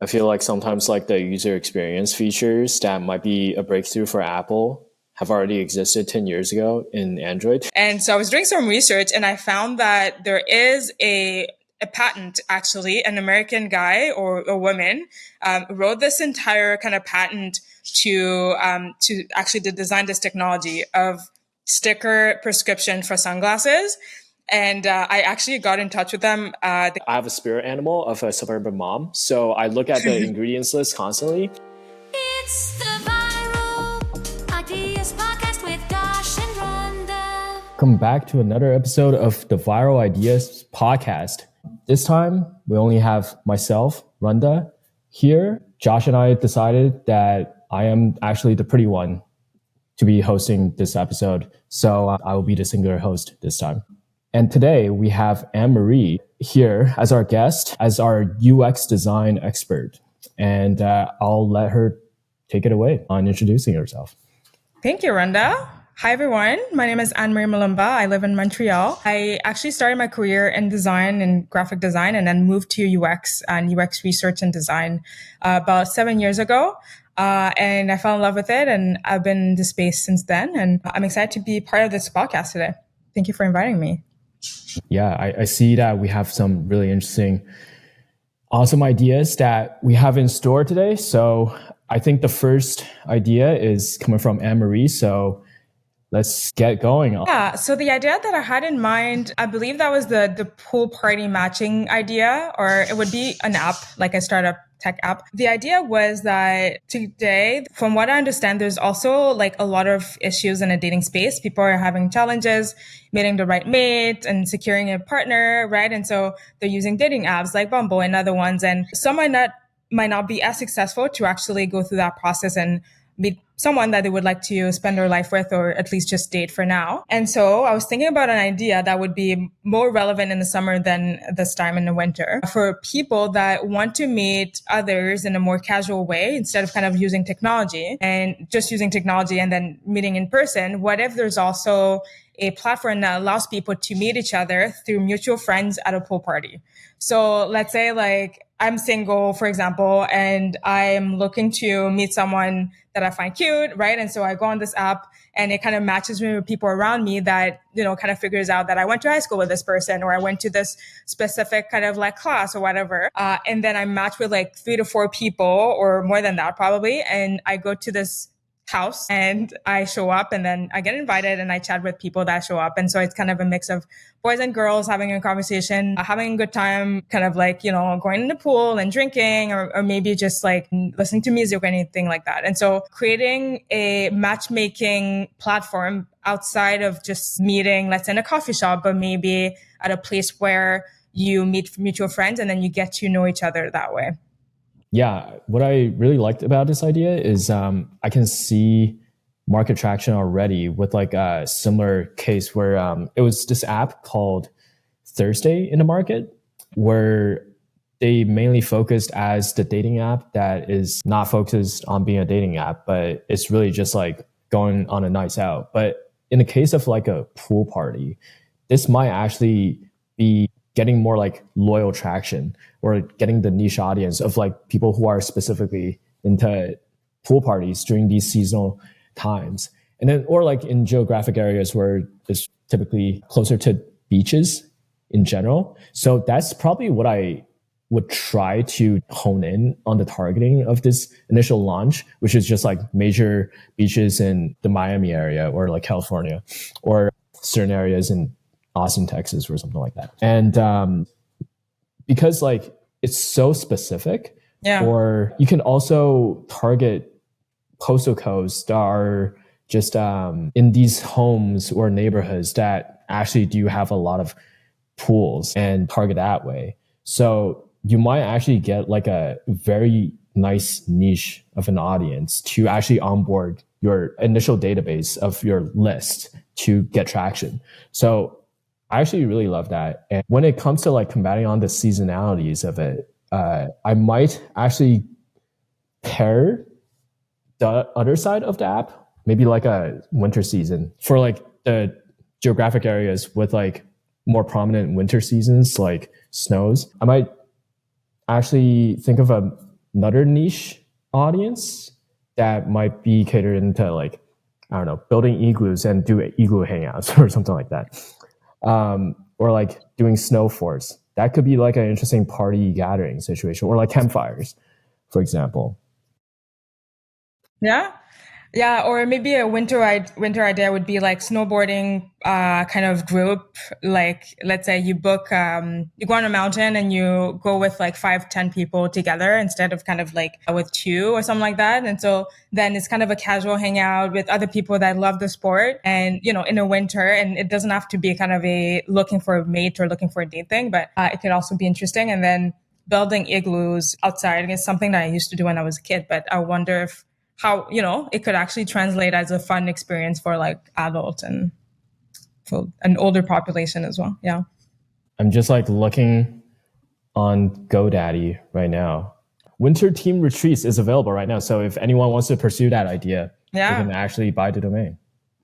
I feel like sometimes like the user experience features that might be a breakthrough for Apple have already existed 10 years ago in Android. And so I was doing some research and I found that there is a patent, actually. An American guy or a woman wrote this entire kind of patent to actually to design this technology of sticker prescription for sunglasses. And I actually got in touch with them. I have a spirit animal of a suburban mom, so I look at the ingredients list constantly. It's the Viral Ideas Podcast with Josh and Runda. Welcome back to another episode of the Viral Ideas Podcast. This time, we only have myself, Runda, here. Josh and I decided that I am actually the pretty one to be hosting this episode, so I will be the singular host this time. And today we have Anne-Marie here as our guest, as our UX design expert. And I'll let her take it away on introducing herself. Thank you, Runda. Hi, everyone. My name is Anne-Marie Mulumba. I live in Montreal. I actually started my career in design and graphic design and then moved to UX and UX research and design about 7 years ago. And I fell in love with it. And I've been in this space since then. And I'm excited to be part of this podcast today. Thank you for inviting me. Yeah, I see that we have some really interesting, awesome ideas that we have in store today. So I think the first idea is coming from Anne-Marie. So let's get going. Yeah, so the idea that I had in mind, I believe that was the pool party matching idea, or it would be an app, like a startup tech app. The idea was that today, from what I understand, there's also like a lot of issues in a dating space. People are having challenges meeting the right mate and securing a partner, right? And so they're using dating apps like Bumble and other ones. And some might not be as successful to actually go through that process and meet someone that they would like to spend their life with, or at least just date for now. And so I was thinking about an idea that would be more relevant in the summer than this time in the winter for people that want to meet others in a more casual way instead of kind of using technology and just using technology and then meeting in person. What if there's also a platform that allows people to meet each other through mutual friends at a pool party? So let's say like I'm single, for example, and I'm looking to meet someone that I find cute, right? And so I go on this app and it kind of matches me with people around me that, you know, kind of figures out that I went to high school with this person or I went to this specific kind of like class or whatever. And then I match with like 3 to 4 people or more than that probably. And I go to this house and I show up and then I get invited and I chat with people that show up. And so it's kind of a mix of boys and girls having a conversation, having a good time, kind of like, you know, going in the pool and drinking or maybe just like listening to music or anything like that. And so creating a matchmaking platform outside of just meeting, let's say in a coffee shop, but maybe at a place where you meet mutual friends and then you get to know each other that way. Yeah, what I really liked about this idea is I can see market traction already with like a similar case where it was this app called Thursday in the market where they mainly focused as the dating app that is not focused on being a dating app, but it's really just like going on a night out. But in the case of like a pool party, this might actually be getting more like loyal traction or getting the niche audience of like people who are specifically into pool parties during these seasonal times. And then, or like in geographic areas where it's typically closer to beaches in general. So that's probably what I would try to hone in on the targeting of this initial launch, which is just like major beaches in the Miami area or like California or certain areas in Austin, Texas, or something like that. And because like it's so specific, or you can also target postal codes that are just in these homes or neighborhoods that actually do have a lot of pools and target that way. So you might actually get like a very nice niche of an audience to actually onboard your initial database of your list to get traction. So I actually really love that. And when it comes to like combating on the seasonalities of it, I might actually pair the other side of the app, maybe like a winter season for like the geographic areas with like more prominent winter seasons, like snows. I might actually think of a another niche audience that might be catered into like, I don't know, building igloos and do igloo hangouts or something like that. Or like doing snow forts. That could be like an interesting party gathering situation, or like campfires, for example. Yeah. Yeah, or maybe a winter idea would be like snowboarding kind of group. Like, let's say you book you go on a mountain and you go with like 5, 10 people together instead of kind of like with two or something like that. And so then it's kind of a casual hangout with other people that love the sport, and in the winter. And it doesn't have to be kind of a looking for a mate or looking for a date thing, but it could also be interesting. And then building igloos outside is something that I used to do when I was a kid, but I wonder if how it could actually translate as a fun experience for like adult and for an older population as well. Yeah, I'm just like looking on GoDaddy right now. Winter Team Retreats is available right now, so if anyone wants to pursue that idea, they can actually buy the domain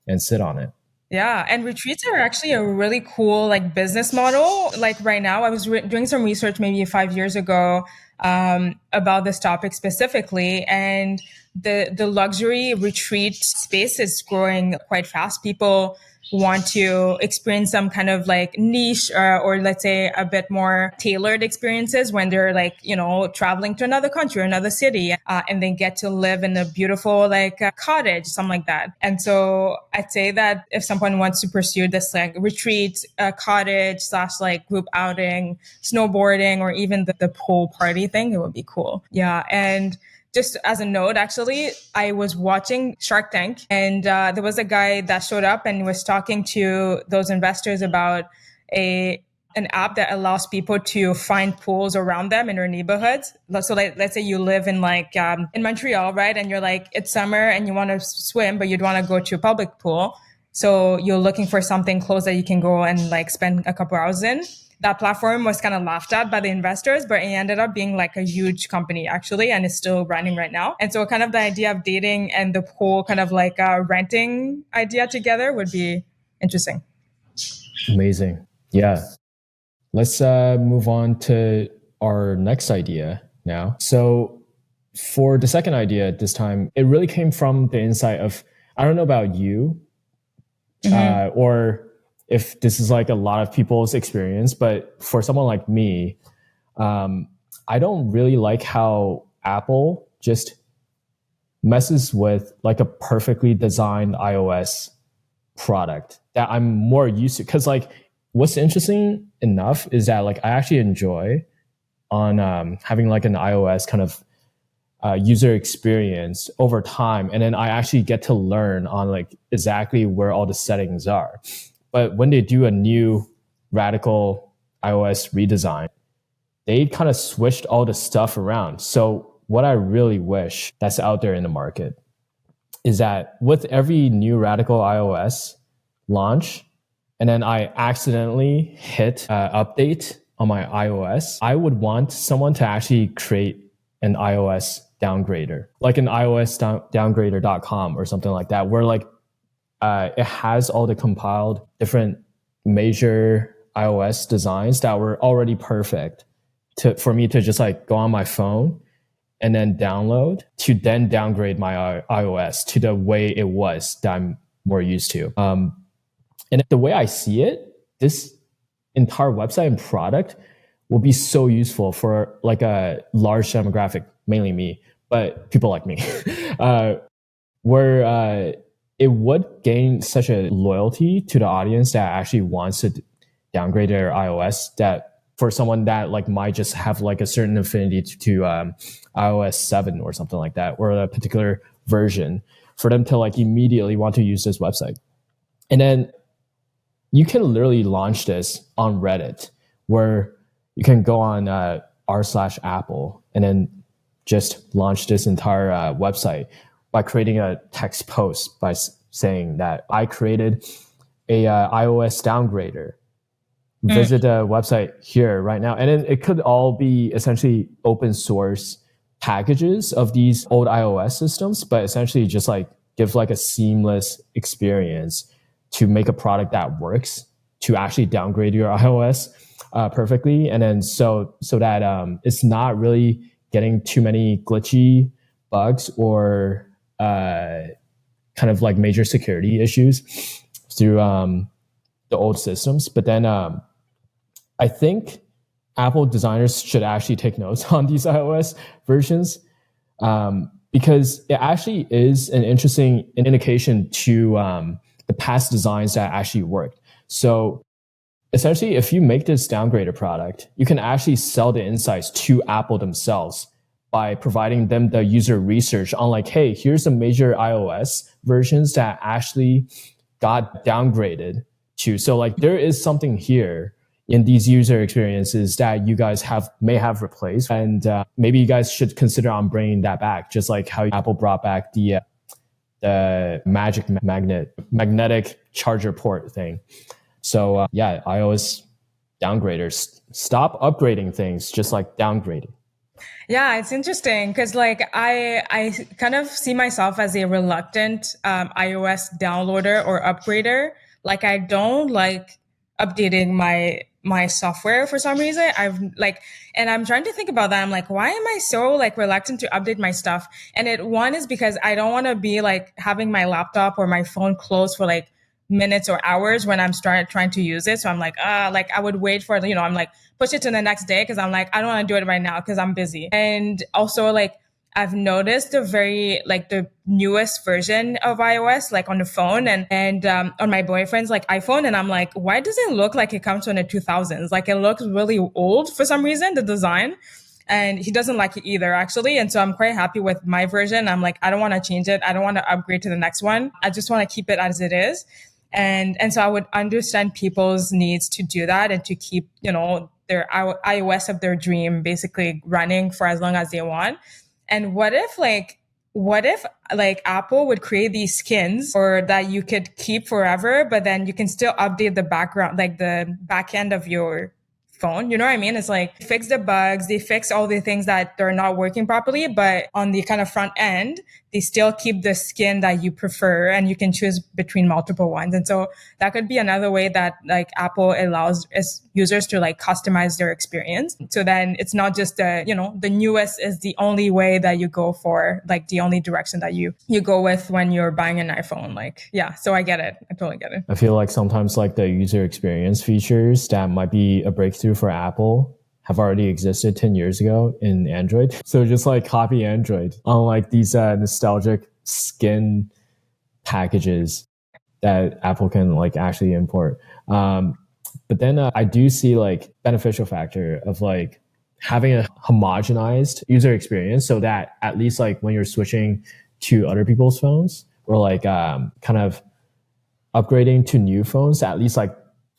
and sit on it. Yeah, and retreats are actually a really cool like business model. Like right now, I was doing some research maybe 5 years ago about this topic specifically, and the luxury retreat space is growing quite fast. People want to experience some kind of like niche or let's say a bit more tailored experiences when they're like, traveling to another country or another city, and they get to live in a beautiful like cottage, something like that. And so I'd say that if someone wants to pursue this like retreat, cottage / like group outing, snowboarding, or even the pool party thing, it would be cool. Yeah. And just as a note, actually, I was watching Shark Tank, and there was a guy that showed up and was talking to those investors about an app that allows people to find pools around them in their neighborhoods. So let's say you live in like in Montreal, right? And you're like, it's summer and you want to swim, but you'd want to go to a public pool. So you're looking for something close that you can go and like spend a couple hours in. That platform was kind of laughed at by the investors, but it ended up being like a huge company actually, and it's still running right now. And so kind of the idea of dating and the whole kind of like renting idea together would be interesting. Amazing. Yeah. Let's move on to our next idea now. So for the second idea this time, it really came from the insight of, I don't know about you, or if this is like a lot of people's experience, but for someone like me, I don't really like how Apple just messes with like a perfectly designed iOS product that I'm more used to. Cause like what's interesting enough is that like I actually enjoy on having like an iOS kind of user experience over time. And then I actually get to learn on like exactly where all the settings are. But when they do a new radical iOS redesign, they kind of switched all the stuff around. So what I really wish that's out there in the market is that with every new radical iOS launch, and then I accidentally hit update on my iOS, I would want someone to actually create an iOS downgrader, like an iOS downgrader.com or something like that, where like it has all the compiled different major iOS designs that were already perfect for me to just like go on my phone and then download to then downgrade my iOS to the way it was that I'm more used to. And the way I see it, this entire website and product will be so useful for like a large demographic, mainly me, but people like me, where it would gain such a loyalty to the audience that actually wants to downgrade their iOS, that for someone that like might just have like a certain affinity to iOS 7 or something like that, or a particular version, for them to like immediately want to use this website. And then you can literally launch this on Reddit, where you can go on r/Apple and then just launch this entire website by creating a text post by saying that I created a iOS downgrader. Visit the website here right now. And then it could all be essentially open source packages of these old iOS systems, but essentially just like give like a seamless experience to make a product that works to actually downgrade your iOS perfectly. And then so that it's not really getting too many glitchy bugs or kind of like major security issues through the old systems. But then I think Apple designers should actually take notes on these iOS versions, because it actually is an interesting indication to the past designs that actually worked. So essentially, if you make this Downgrader product, you can actually sell the insights to Apple themselves by providing them the user research on like, hey, here's the major iOS versions that actually got downgraded to. So like there is something here in these user experiences that you guys may have replaced, and maybe you guys should consider on bringing that back, just like how Apple brought back the magnetic charger port thing. So yeah, iOS downgraders, stop upgrading things, just like downgrading. Yeah, it's interesting because like I kind of see myself as a reluctant iOS downloader or upgrader. Like I don't like updating my software for some reason. And I'm trying to think about that. I'm like, why am I so like reluctant to update my stuff? And one is because I don't want to be like having my laptop or my phone closed for like minutes or hours when I'm trying to use it. So I'm like, I would wait for, I'm like, push it to the next day because I'm like, I don't want to do it right now because I'm busy. And also like, I've noticed the newest version of iOS, like on the phone and on my boyfriend's like iPhone. And I'm like, why does it look like it comes from the 2000s? Like it looks really old for some reason, the design. And he doesn't like it either, actually. And so I'm quite happy with my version. I'm like, I don't want to change it. I don't want to upgrade to the next one. I just want to keep it as it is. And so I would understand people's needs to do that and to keep, their iOS of their dream basically running for as long as they want. And what if Apple would create these skins or that you could keep forever, but then you can still update the background, like the back end of your phone. You know what I mean? It's like fix the bugs, they fix all the things that they're not working properly, but on the kind of front end, they still keep the skin that you prefer and you can choose between multiple ones. And so that could be another way that like Apple allows users to like customize their experience. So then it's not just the newest is the only way that you go for, like the only direction that you go with when you're buying an iPhone. Like, yeah, so I get it. I totally get it. I feel like sometimes like the user experience features that might be a breakthrough for Apple have already existed 10 years ago in Android. So just like copy Android on like these nostalgic skin packages that Apple can like actually import. But then I do see like beneficial factor of like having a homogenized user experience so that at least like when you're switching to other people's phones or like kind of upgrading to new phones, at least like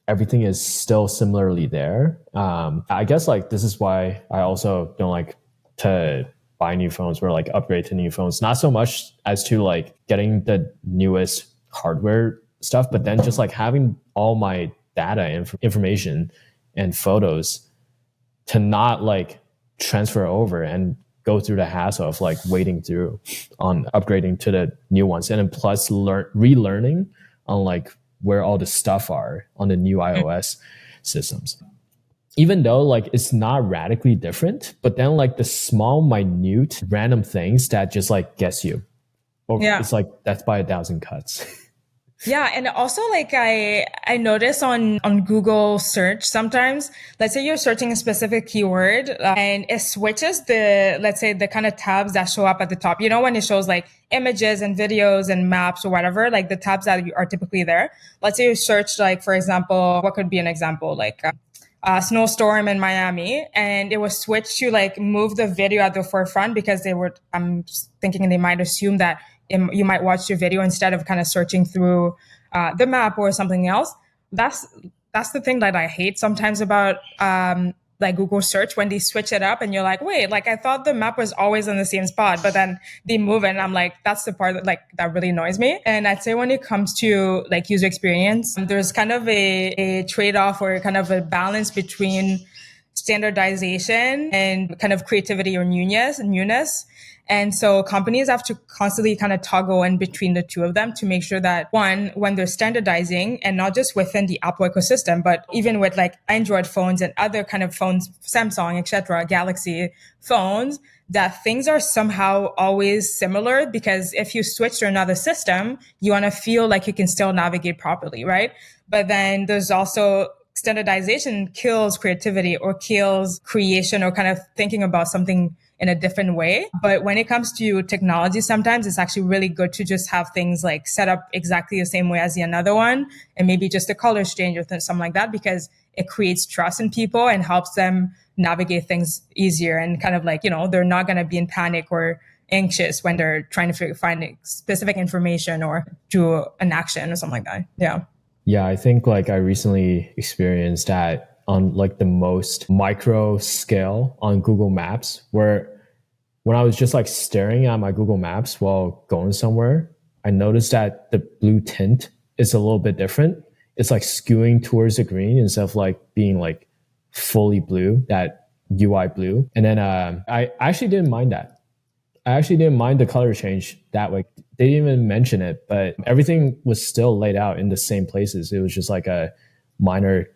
everything is still similarly there. I guess like this is why I also don't like to buy new phones or like upgrade to new phones. Not so much as to like getting the newest hardware stuff, but then just like having all my data information and photos to not like transfer over and go through the hassle of like waiting through on upgrading to the new ones. And then plus relearning on like where all the stuff are on the new iOS systems. Even though like it's not radically different, but then like the small, minute, random things that just like gets you. Or it's like death by 1,000 cuts. Yeah. And also like I notice on Google search sometimes, let's say you're searching a specific keyword and it switches let's say the kind of tabs that show up at the top, when it shows like images and videos and maps or whatever, like the tabs that are typically there. Let's say you search like, for example, what could be an example? Like snowstorm in Miami, and it was switched to like move the video at the forefront because I'm thinking they might assume that you might watch your video instead of kind of searching through the map or something else. That's the thing that I hate sometimes about like Google search when they switch it up and you're like, wait, like I thought the map was always in the same spot, but then they move it and I'm like, that's the part that really annoys me. And I'd say when it comes to like user experience, there's kind of a trade-off or kind of a balance between standardization and kind of creativity or newness. And so companies have to constantly kind of toggle in between the two of them to make sure that one, when they're standardizing and not just within the Apple ecosystem, but even with like Android phones and other kind of phones, Samsung, etc., Galaxy phones, that things are somehow always similar, because if you switch to another system, you want to feel like you can still navigate properly, right? But then there's also standardization kills creativity or kills creation or kind of thinking about something in a different way. But when it comes to technology, sometimes it's actually really good to just have things like set up exactly the same way as the another one, and maybe just a color change or something like that, because it creates trust in people and helps them navigate things easier, and kind of like, they're not going to be in panic or anxious when they're trying to find specific information or do an action or something like that. Yeah. Yeah, I think like I recently experienced that on like the most micro scale on Google Maps, where when I was just like staring at my Google Maps while going somewhere, I noticed that the blue tint is a little bit different. It's like skewing towards the green instead of like being like fully blue, that UI blue. And then I actually didn't mind that. I actually didn't mind the color change that way. They didn't even mention it, but everything was still laid out in the same places. It was just like a minor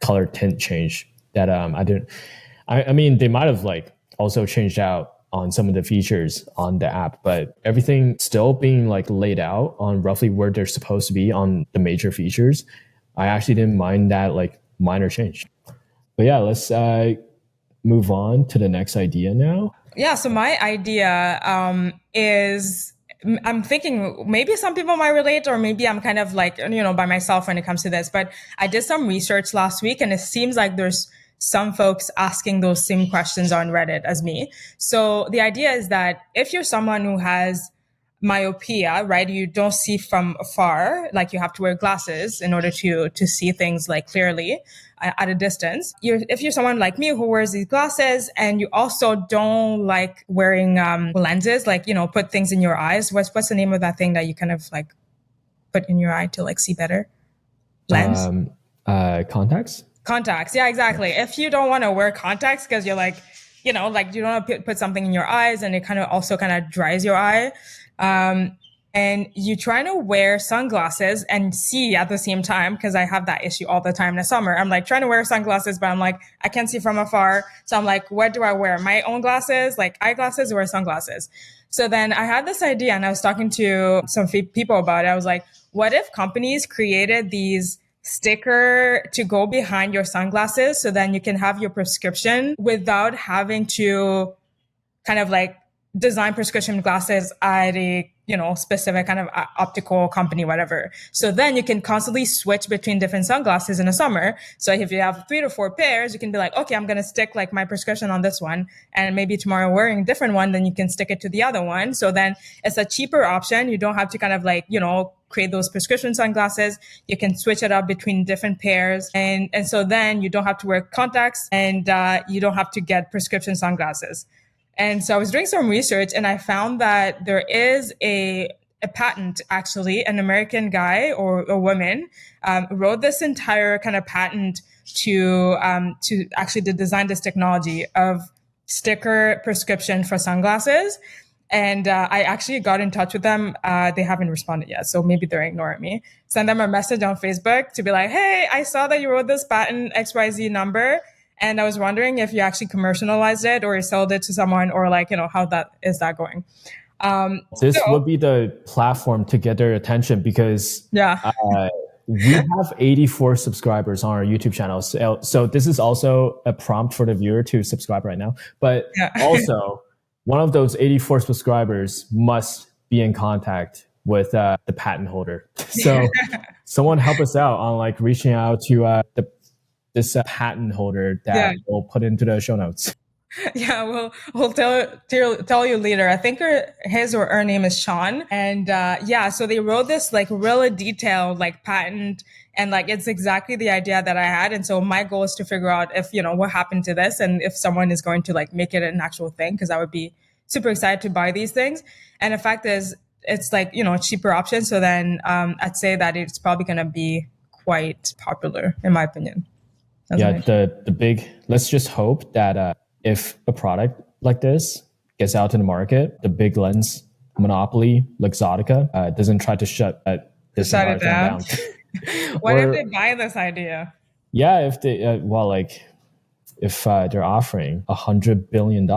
color tint change that I didn't. I mean, they might have like also changed out on some of the features on the app, but everything still being like laid out on roughly where they're supposed to be on the major features. I actually didn't mind that like minor change. But yeah, let's move on to the next idea now. Yeah. So my idea is, I'm thinking maybe some people might relate, or maybe I'm kind of like, by myself when it comes to this, but I did some research last week, and it seems like there's some folks asking those same questions on Reddit as me. So the idea is that if you're someone who has myopia, right, you don't see from afar, like you have to wear glasses in order to see things like clearly at a distance. If you're someone like me who wears these glasses, and you also don't like wearing lenses, like, put things in your eyes. What's the name of that thing that you kind of like put in your eye to like see better? Lens? Contacts? Contacts. Yeah, exactly. If you don't want to wear contacts because you're like, like you don't want to put something in your eyes, and it kind of dries your eye. And you try to wear sunglasses and see at the same time, because I have that issue all the time in the summer. I'm like trying to wear sunglasses, but I'm like, I can't see from afar. So I'm like, what do I wear? My own glasses, like eyeglasses, or sunglasses? So then I had this idea, and I was talking to some people about it. I was like, what if companies created these sticker to go behind your sunglasses, so then you can have your prescription without having to kind of like design prescription glasses at a specific kind of optical company, whatever. So then you can constantly switch between different sunglasses in the summer. So if you have 3 to 4 pairs, you can be like, okay, I'm going to stick like my prescription on this one, and maybe tomorrow wearing a different one, then you can stick it to the other one. So then it's a cheaper option. You don't have to kind of like, create those prescription sunglasses. You can switch it up between different pairs. And so then you don't have to wear contacts, and you don't have to get prescription sunglasses. And so I was doing some research, and I found that there is a patent, actually. An American guy or a woman wrote this entire kind of patent to actually design this technology of sticker prescription for sunglasses. And I actually got in touch with them. They haven't responded yet, so maybe they're ignoring me. Send them a message on Facebook to be like, hey, I saw that you wrote this patent XYZ number, and I was wondering if you actually commercialized it or you sold it to someone, or like, how that going. This would be the platform to get their attention, because we have 84 subscribers on our YouTube channel. So this is also a prompt for the viewer to subscribe right now. But also, one of those 84 subscribers must be in contact with the patent holder. So someone help us out on like reaching out to this patent holder that we'll put into the show notes. Yeah, we'll tell you later. I think his or her name is Sean. And so they wrote this like really detailed like patent, and like it's exactly the idea that I had. And so my goal is to figure out if, what happened to this, and if someone is going to like make it an actual thing, because I would be super excited to buy these things. And the fact is, it's like, a cheaper option. So then I'd say that it's probably going to be quite popular, in my opinion. The big, let's just hope that if a product like this gets out to the market, the big lens monopoly, Luxottica, doesn't try to shut this down. What if they buy this idea? Yeah, if they, if they're offering $100 billion.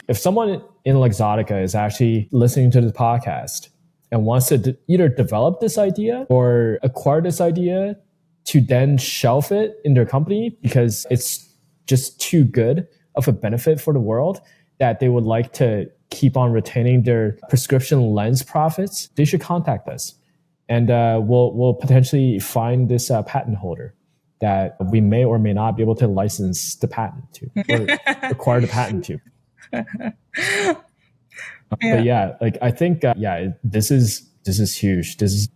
If someone in Luxottica is actually listening to the podcast and wants to either develop this idea or acquire this idea to then shelf it in their company because it's just too good of a benefit for the world that they would like to keep on retaining their prescription lens profits, they should contact us. And we'll potentially find this patent holder that we may or may not be able to license the patent to or acquire the patent to. But yeah, like I think this is huge. This is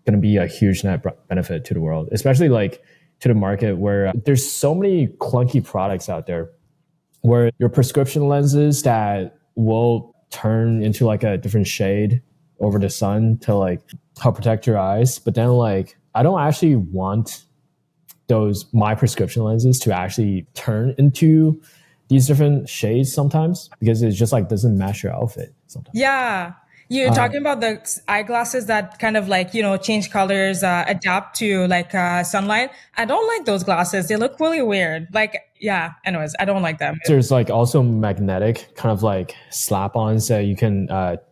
going to be a huge net benefit to the world, especially like to the market where there's so many clunky products out there where your prescription lenses that will turn into like a different shade over the sun to like help protect your eyes. But then like, I don't actually want my prescription lenses to actually turn into these different shades sometimes because it just like doesn't match your outfit sometimes. Yeah. You're talking about the eyeglasses that kind of like, change colors, adapt to like sunlight. I don't like those glasses. They look really weird. Like, yeah, anyways, I don't like them. There's like also magnetic kind of like slap-ons that you can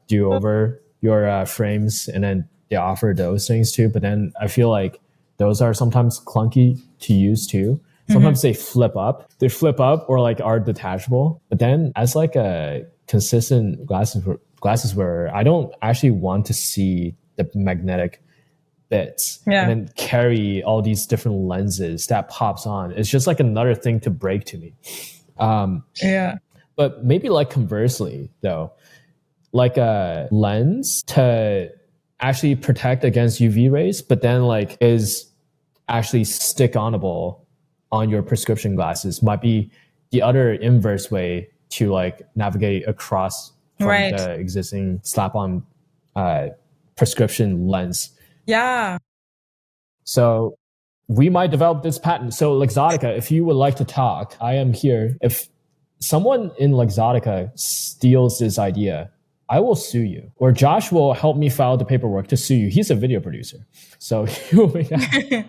do over your frames, and then they offer those things too. But then I feel like those are sometimes clunky to use too. Sometimes they flip up. They flip up or like are detachable. But then as like a consistent glasses wearer, I don't actually want to see the magnetic bits and then carry all these different lenses that pops on. It's just like another thing to break to me. But maybe like conversely though, like a lens to actually protect against UV rays, but then like is actually stick-onable on your prescription glasses might be the other inverse way to like navigate across from the existing slap-on prescription lens. Yeah. So we might develop this patent. So Luxottica, if you would like to talk, I am here. If someone in Luxottica steals this idea, I will sue you. Or Josh will help me file the paperwork to sue you. He's a video producer. So he will make that.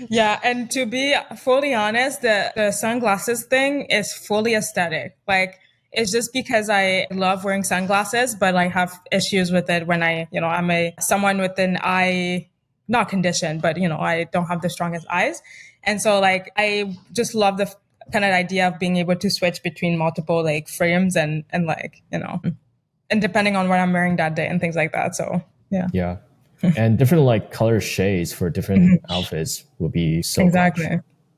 Yeah, and to be fully honest, the sunglasses thing is fully aesthetic. Like, it's just because I love wearing sunglasses, but I have issues with it when I'm someone with an eye, not condition, but I don't have the strongest eyes. And so like, I just love the kind of idea of being able to switch between multiple like frames and like, and depending on what I'm wearing that day and things like that. So yeah. Yeah. And different like color shades for different outfits would be so clutch.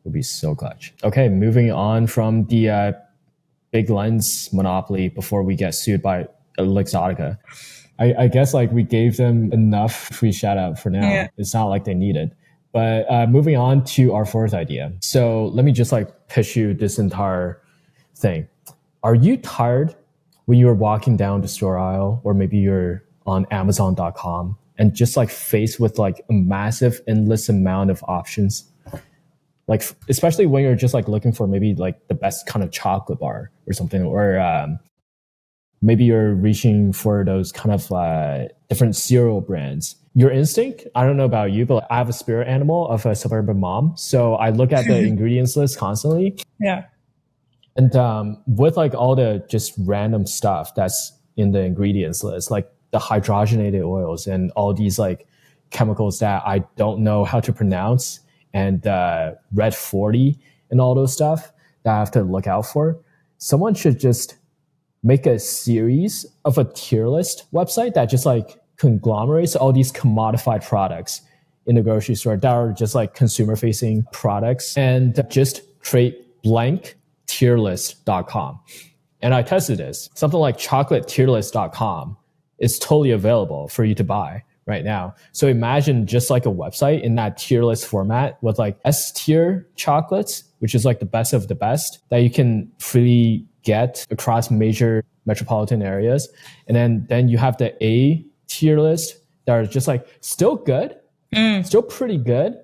Would be so clutch. Okay, moving on from the big lens monopoly before we get sued by Luxottica. I guess like we gave them enough free shout out for now. Yeah. It's not like they need it. But moving on to our fourth idea. So let me just like pitch you this entire thing. Are you tired when you're walking down the store aisle, or maybe you're on Amazon.com and just like faced with like a massive endless amount of options? Like, especially when you're just like looking for maybe like the best kind of chocolate bar or something, or maybe you're reaching for those kind of different cereal brands. Your instinct, I don't know about you, but I have a spirit animal of a suburban mom. So I look at the ingredients list constantly. Yeah. And with like all the just random stuff that's in the ingredients list, like the hydrogenated oils and all these like chemicals that I don't know how to pronounce, and red 40 and all those stuff that I have to look out for. Someone should just make a series of a tier list website that just like conglomerates all these commodified products in the grocery store that are just like consumer facing products, and just create blank tierlist.com. And I tested this. Something like chocolatetierlist.com is totally available for you to buy right now. So imagine just like a website in that tier list format with like S tier chocolates, which is like the best of the best that you can freely get across major metropolitan areas. And then you have the A tier list that are just like still good, still pretty good,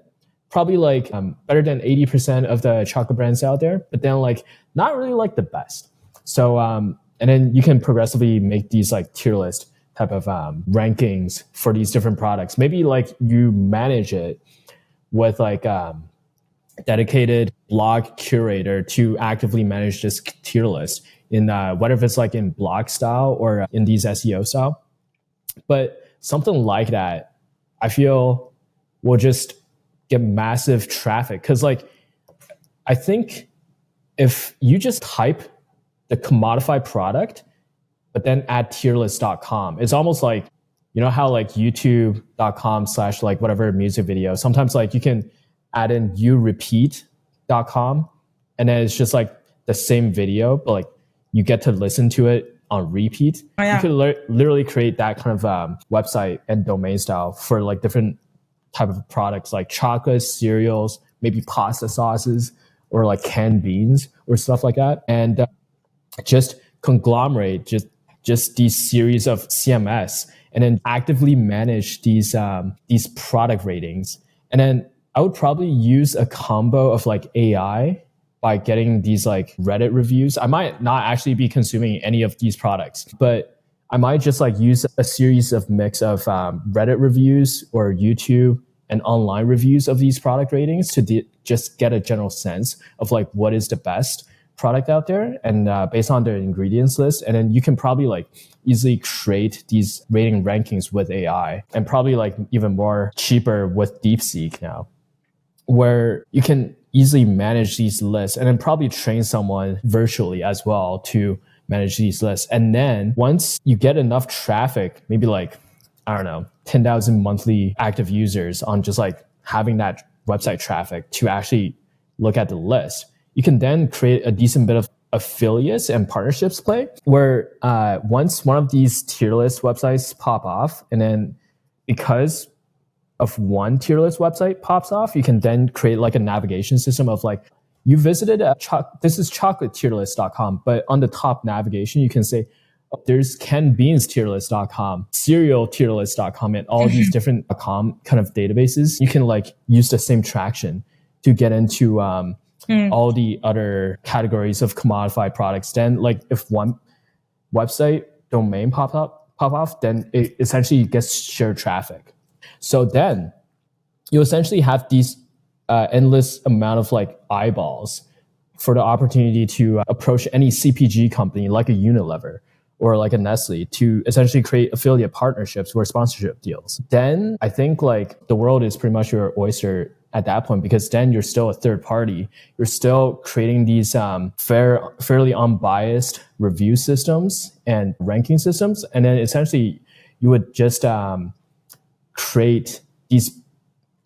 probably like better than 80% of the chocolate brands out there, but then like not really like the best. So and then you can progressively make these like tier list type of rankings for these different products. Maybe like you manage it with like dedicated blog curator to actively manage this tier list in whether if it's like in blog style or in these SEO style. But something like that, I feel will just get massive traffic. Cause like, I think if you just type the commodified product, but then add tierlist.com, it's almost like, you know how like youtube.com / like whatever music video, sometimes like you can add in yourepeat.com and then it's just like the same video, but like you get to listen to it on repeat. Oh, yeah. You could literally create that kind of website and domain style for like different type of products like chocolates, cereals, maybe pasta sauces, or like canned beans or stuff like that. And just conglomerate just these series of CMS and then actively manage these product ratings. And then I would probably use a combo of like AI by getting these like Reddit reviews. I might not actually be consuming any of these products, but I might just like use a series of mix of Reddit reviews or YouTube and online reviews of these product ratings to just get a general sense of like what is the best product out there and based on their ingredients list. And then you can probably like easily create these rating rankings with AI and probably like even more cheaper with DeepSeek now, where you can easily manage these lists and then probably train someone virtually as well to manage these lists. And then once you get enough traffic, maybe like, I don't know, 10,000 monthly active users on just like having that website traffic to actually look at the list, you can then create a decent bit of affiliates and partnerships play where once one of these tier list websites pop off, and then because of one tier list website pops off, you can then create like a navigation system of like, you visited this is chocolatierlist.com, but on the top navigation, you can say, oh, there's canned beans tierlist.com, cereal tierlist.com, and all these different kind of databases. You can like use the same traction to get into all the other categories of commodified products. Then like if one website domain pop off, then it essentially gets shared traffic. So then you essentially have these endless amount of like eyeballs for the opportunity to approach any CPG company like a Unilever or like a Nestle to essentially create affiliate partnerships or sponsorship deals. Then I think like the world is pretty much your oyster at that point, because then you're still a third party. You're still creating these fairly unbiased review systems and ranking systems. And then essentially you would just create these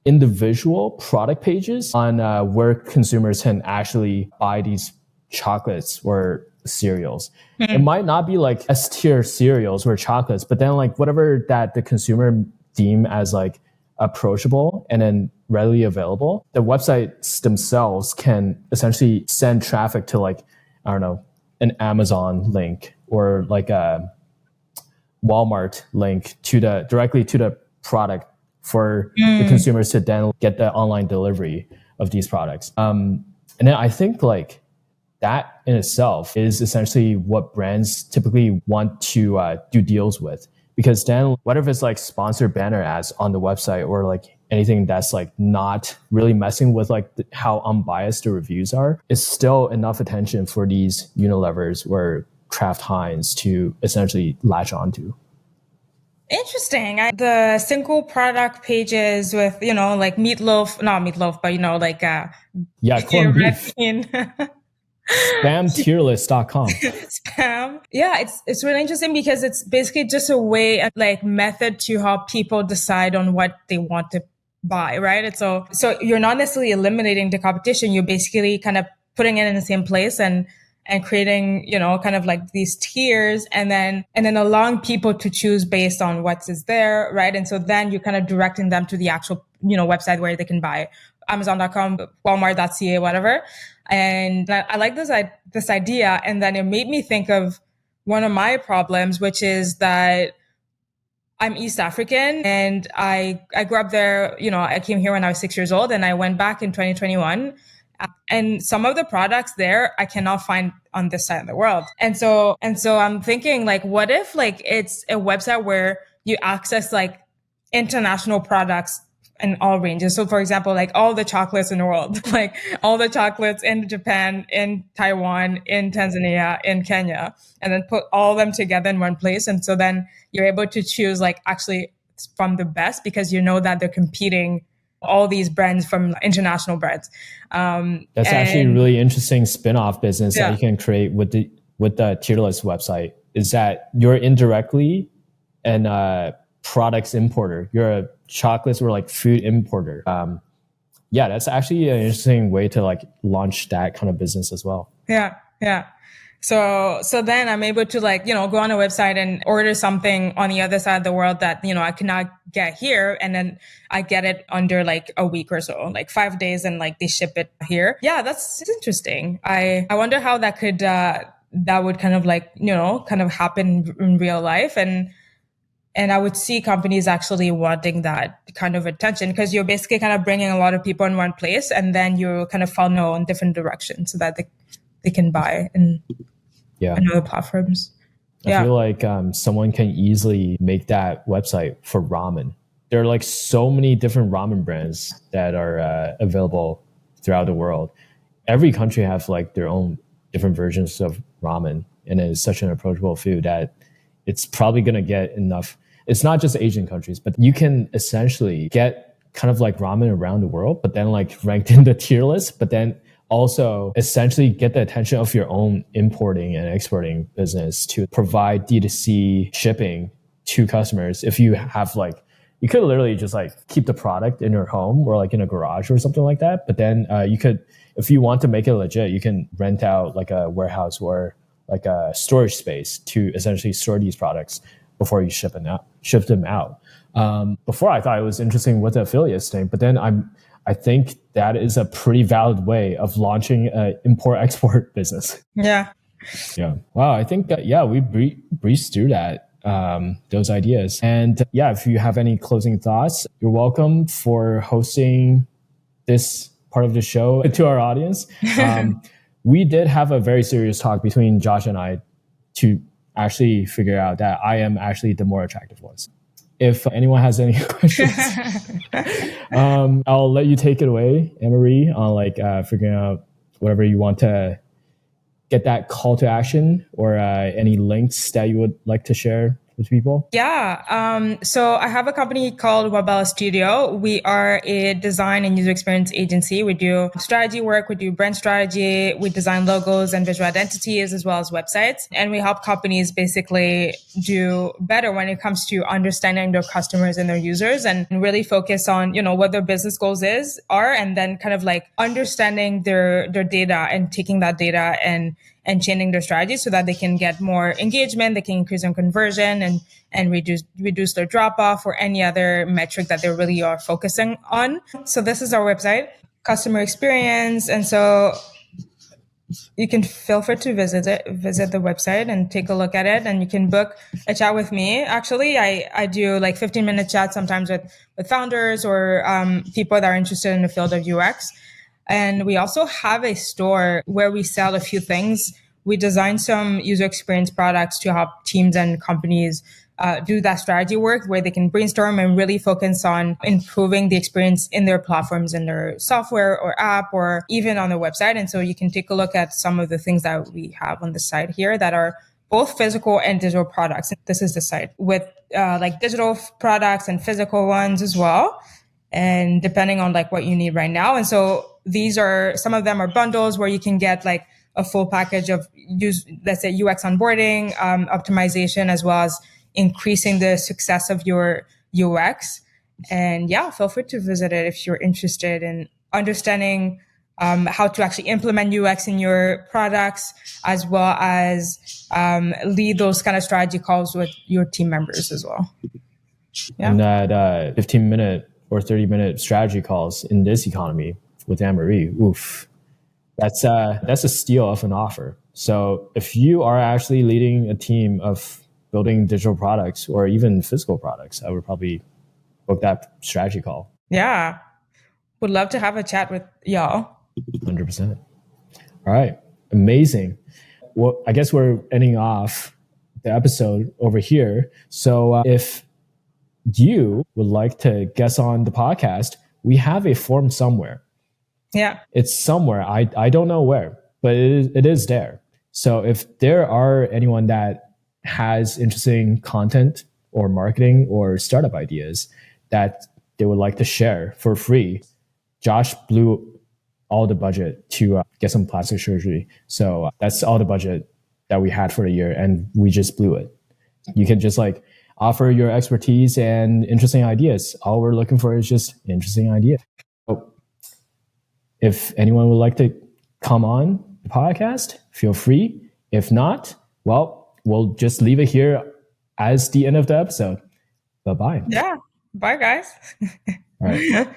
individual product pages on where consumers can actually buy these chocolates or cereals. It might not be like S-tier cereals or chocolates, but then like whatever that the consumer deem as like approachable and then readily available, the websites themselves can essentially send traffic to like, I don't know, an Amazon link or like a Walmart link directly to the product for the consumers to then get the online delivery of these products. And then I think like that in itself is essentially what brands typically want to do deals with. Because then whether if it's like sponsored banner ads on the website or like anything that's like not really messing with like how unbiased the reviews are, it's still enough attention for these Unilevers or Kraft Heinz to essentially latch onto. Interesting. The single product pages with, like not meatloaf, but like corned beef. Spamtierlist.com. Spam. Yeah, it's really interesting because it's basically just a way, like method to how people decide on what they want to buy, right? And so you're not necessarily eliminating the competition. You're basically kind of putting it in the same place and creating, kind of like these tiers and then allowing people to choose based on what is there, right? And so then you're kind of directing them to the actual, website where they can buy, Amazon.com, Walmart.ca, whatever. And I like this idea. And then it made me think of one of my problems, which is that I'm East African and I grew up there. I came here when I was 6 years old and I went back in 2021. And some of the products there I cannot find on this side of the world. And so I'm thinking like, what if like it's a website where you access like international products in all ranges. So for example, like all the chocolates in the world, like all the chocolates in Japan, in Taiwan, in Tanzania, in Kenya, and then put all of them together in one place. And so then you're able to choose like actually from the best, because you know that they're competing all these brands from international brands. That's actually a really interesting spin-off business Yeah. that you can create with the tier list website, is that you're indirectly an products importer. You're a chocolates or like food importer. Yeah, that's actually an interesting way to like launch that kind of business as well. Yeah. Yeah. So then I'm able to like, go on a website and order something on the other side of the world that, I cannot get here. And then I get it under like a week or so, like 5 days, and like they ship it here. Yeah, it's interesting. I wonder how that could, that would kind of like, kind of happen in real life. And I would see companies actually wanting that kind of attention, because you're basically kind of bringing a lot of people in one place, and then you kind of funnel in different directions so that they can buy in other platforms. I feel like someone can easily make that website for ramen. There are like so many different ramen brands that are available throughout the world. Every country has like their own different versions of ramen, and it's such an approachable food that it's probably going to get enough. It's not just Asian countries, but you can essentially get kind of like ramen around the world, but then like ranked in the tier list, but then also essentially get the attention of your own importing and exporting business to provide D2C shipping to customers. If you have like, you could literally just like keep the product in your home or like in a garage or something like that. But then you could, if you want to make it legit, you can rent out like a warehouse or like a storage space to essentially store these products before you ship them out. Before I thought it was interesting with the affiliates thing, but then I think that is a pretty valid way of launching an import-export business. Yeah. Yeah. Wow. I think we breezed through that, those ideas. And if you have any closing thoughts, you're welcome for hosting this part of the show to our audience. We did have a very serious talk between Josh and I to actually figure out that I am actually the more attractive ones. If anyone has any questions, I'll let you take it away, Anne-Marie, on like figuring out whatever you want to get that call to action, or any links that you would like to share with people. Yeah. So I have a company called Wabella Studio. We are a design and user experience agency. We do strategy work. We do brand strategy. We design logos and visual identities as well as websites. And we help companies basically do better when it comes to understanding their customers and their users, and really focus on, what their business goals are, and then kind of like understanding their data and taking that data and changing their strategy so that they can get more engagement, they can increase their conversion and reduce their drop off or any other metric that they really are focusing on. So this is our website, customer experience. And so you can feel free to visit the website and take a look at it, and you can book a chat with me. Actually, I do like 15-minute chats sometimes with founders or people that are interested in the field of UX. And we also have a store where we sell a few things. We design some user experience products to help teams and companies do that strategy work, where they can brainstorm and really focus on improving the experience in their platforms, in their software or app, or even on their website. And so you can take a look at some of the things that we have on the site here that are both physical and digital products. This is the site with like digital products and physical ones as well, and depending on like what you need right now. And so these are, some of them are bundles where you can get like a full package of let's say UX onboarding, optimization, as well as increasing the success of your UX. And feel free to visit it if you're interested in understanding how to actually implement UX in your products, as well as lead those kind of strategy calls with your team members as well. Yeah. And that 15-minute or 30-minute strategy calls in this economy with Anne-Marie, oof, that's a steal of an offer. So if you are actually leading a team of building digital products or even physical products, I would probably book that strategy call. Yeah. Would love to have a chat with y'all. 100%. All right. Amazing. Well, I guess we're ending off the episode over here. So if you would like to guest on the podcast, we have a form somewhere. Yeah. It's somewhere. I don't know where, but it is there. So if there are anyone that has interesting content or marketing or startup ideas that they would like to share for free, Josh blew all the budget to get some plastic surgery. So that's all the budget that we had for a year, and we just blew it. You can just like offer your expertise and interesting ideas. All we're looking for is just interesting ideas. So if anyone would like to come on the podcast, feel free. If not, well, we'll just leave it here as the end of the episode. Bye-bye. Yeah. Bye, guys. All right.